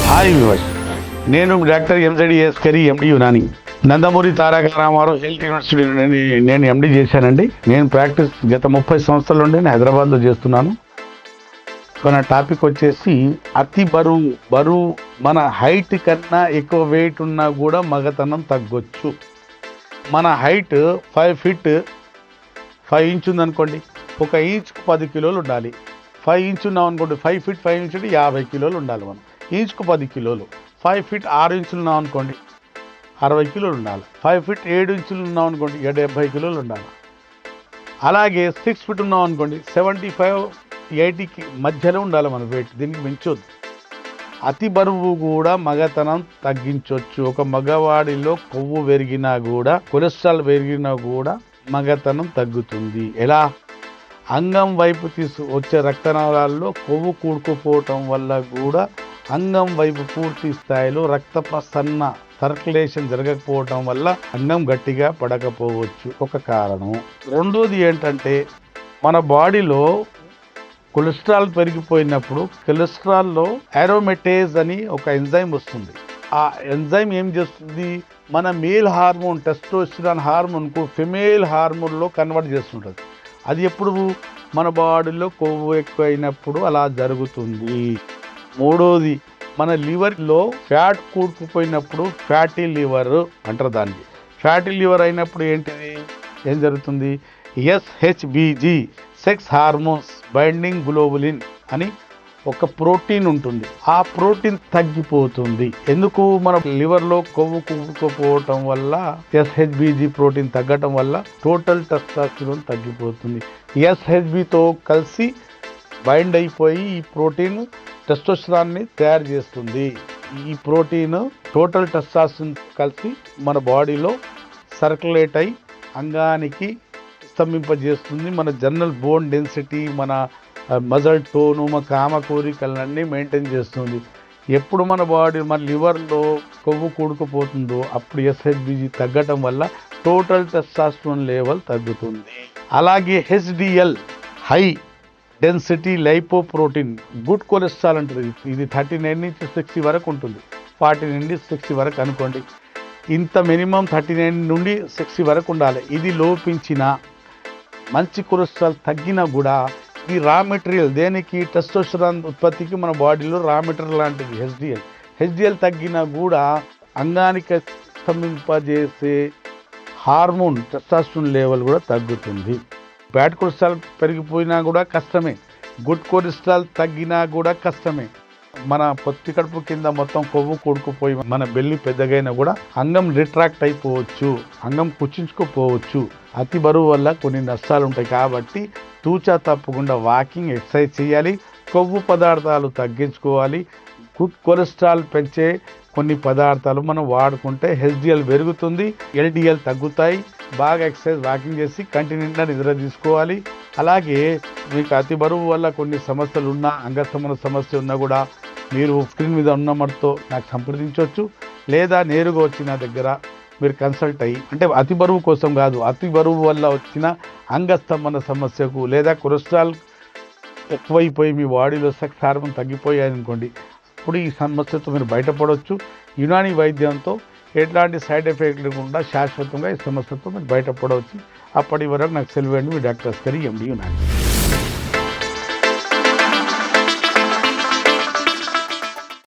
Hi viewers, నేను doctor ఎంజెడిఎస్ curry ఎండి Unani. Nandamuri Taraka Ramarao health university నుండి నేను ఎండి చేశానండి. నేను ప్రాక్టీస్ గత 30 సంవత్సరాల నుండి నేను హైదరాబాద్లో చేస్తున్నాను. మన టాపిక్ వచ్చేసి అతి బరువు మన హైట్ కన్నా ఎక్కువ వెయిట్ ఉన్నా కూడా మగతనం తగ్గొచ్చు. మన హైట్ 5 ఫీట్ 5 ఇంచ్ ఉందనుకోండి, 1 ఇంచుకు 10 కిలోలు ఉండాలి. 5 ఇంచ్ ఉన్నాం అనుకోండి, 5 ఫీట్ 5 ఇంచ్ 50 కిలోలు ఉండాలి. మనం ఇంచుకు 10 కిలోలు. 5 ఫీట్ 6 ఇంచులు ఉన్నాం అనుకోండి, 60 కిలోలు ఉండాలి. 5 ఫీట్ 7 ఇంచులు ఉన్నాం అనుకోండి, 70 కిలోలు ఉండాలి. అలాగే 6 ఫీట్ ఉన్నాం అనుకోండి, 75-80కి మధ్యలో ఉండాలి మన వెయిట్. దీనికి మించొద్దు. అతి బరువు కూడా మగతనం తగ్గించవచ్చు. ఒక మగవాడిలో కొవ్వు పెరిగినా కూడా, కొలెస్ట్రాల్ పెరిగినా కూడా మగతనం తగ్గుతుంది. ఎలా? అంగం వైపు వచ్చే రక్తనాళాల్లో కొవ్వు కూడుకుపోవటం వల్ల కూడా అంగం వైపు పూర్తి స్థాయిలో రక్త ప్రసరణ సర్క్యులేషన్ జరగకపోవటం వల్ల అంగం గట్టిగా పడకపోవచ్చు, ఒక కారణం. రెండోది ఏంటంటే, మన బాడీలో కొలెస్ట్రాల్ పెరిగిపోయినప్పుడు కొలెస్ట్రాల్లో అరోమేటేజ్ అని ఒక ఎంజైమ్ వస్తుంది. ఆ ఎంజైమ్ ఏం చేస్తుంది? మన మేల్ హార్మోన్ టెస్టోస్టెరాన్ హార్మోన్కు ఫిమేల్ హార్మోన్లో కన్వర్ట్ చేస్తుంటుంది. అది ఎప్పుడు? మన బాడీలో కొవ్వు ఎక్కువైనప్పుడు అలా జరుగుతుంది. మూడోది, మన లివర్లో ఫ్యాట్ కూడుకుపోయినప్పుడు ఫ్యాటీ లివర్ అంటారు దానికి. ఫ్యాటీ లివర్ అయినప్పుడు ఏంటిది? ఏం జరుగుతుంది? ఎస్హెచ్బిజి, సెక్స్ హార్మోన్స్ బైండింగ్ గ్లోబులిన్ అని ఒక ప్రోటీన్ ఉంటుంది. ఆ ప్రోటీన్ తగ్గిపోతుంది. ఎందుకు? మన లివర్లో కొవ్వు కూడుకుపోవటం వల్ల ఎస్హెచ్బిజి ప్రోటీన్ తగ్గటం వల్ల టోటల్ టెస్టోస్టెరాన్ తగ్గిపోతుంది. ఎస్హెచ్బితో కలిసి బైండ్ అయిపోయి ఈ ప్రోటీన్ టెస్టోస్టెరాన్ని తయారు చేస్తుంది. ఈ ప్రోటీన్ టోటల్ టెస్టోస్టెరాన్ కలిసి మన బాడీలో సర్క్యులేట్ అయి అంగానికి స్తంభింపజేస్తుంది. మన జనరల్ బోన్ డెన్సిటీ, మన మజల్ టోను, మన కామ కోరికలన్నీ మెయింటైన్ చేస్తుంది. ఎప్పుడు మన బాడీ, మన లివర్లో కొవ్వు కూడుకుపోతుందో అప్పుడు ఎస్హెచ్బిజి తగ్గటం వల్ల టోటల్ టెస్టోస్టెరాన్ లెవెల్ తగ్గుతుంది. అలాగే HDL, high density lipoprotein, good cholesterol అంటుంది. ఇది 39 నుంచి 60 వరకు ఉంటుంది. 40 నుండి 60 వరకు అనుకోండి. ఇంత మినిమం 39 నుండి 60 వరకు ఉండాలి. ఇది లోపించిన మంచి కొలెస్ట్రాల్ తగ్గినా కూడా ఈ రా మెటీరియల్, దేనికి? టెస్టోస్టెరాన్ ఉత్పత్తికి మన బాడీలో రా మెటీరియల్ లాంటిది హెచ్డిఎల్ తగ్గినా కూడా అంగానికి స్తంభింపజేసే హార్మోన్ టెస్టోస్టెరాన్ లెవెల్ కూడా తగ్గుతుంది. బ్యాడ్ కొలెస్ట్రాల్ పెరిగిపోయినా కూడా కష్టమే. గుడ్ కొలెస్ట్రాల్ తగ్గినా కూడా కష్టమే. మన పొత్తి కడుపు కింద మొత్తం కొవ్వు కూడుకుపోయి మన బెల్లి పెద్దగైనా కూడా అంగం రిట్రాక్ట్ అయిపోవచ్చు, అంగం కుచించుకుపోవచ్చు. అతి బరువు వల్ల కొన్ని నష్టాలు ఉంటాయి. కాబట్టి తూచా తప్పకుండా వాకింగ్, ఎక్సర్సైజ్ చేయాలి. కొవ్వు పదార్థాలు తగ్గించుకోవాలి. గుడ్ కొలెస్ట్రాల్ పెంచే కొన్ని పదార్థాలు మనం వాడుకుంటే హెచ్డిఎల్ పెరుగుతుంది, ఎల్డిఎల్ తగ్గుతాయి. బాగా ఎక్సర్సైజ్, వాకింగ్ చేసి కంటి నిండా నిద్ర తీసుకోవాలి. అలాగే మీకు అతి బరువు వల్ల కొన్ని సమస్యలు ఉన్నా, అంగస్తంభన సమస్య ఉన్నా కూడా మీరు స్క్రీన్ మీద ఉన్న నెంబర్తో నాకు సంప్రదించవచ్చు. లేదా నేరుగా వచ్చి నా దగ్గర మీరు కన్సల్ట్ అయ్యి, అంటే అతి బరువు కోసం కాదు, అతి బరువు వల్ల వచ్చిన అంగస్తంభన సమస్యకు, లేదా కొలెస్ట్రాల్ ఎక్కువైపోయి మీ బాడీలో సెక్స్ హార్మోన్ తగ్గిపోయాయి అనుకోండి, అప్పుడు ఈ సమస్యతో మీరు బయటపడవచ్చు. యునాని వైద్యంతో ఎట్లాంటి సైడ్ ఎఫెక్ట్ లేకుండా శాశ్వతంగా ఈ సమస్యతో మీరు బయటపడవచ్చు. అప్పటి వరకు నాకు సెలవు. మీ డాక్టర్ కరీ ఎండి యునాని.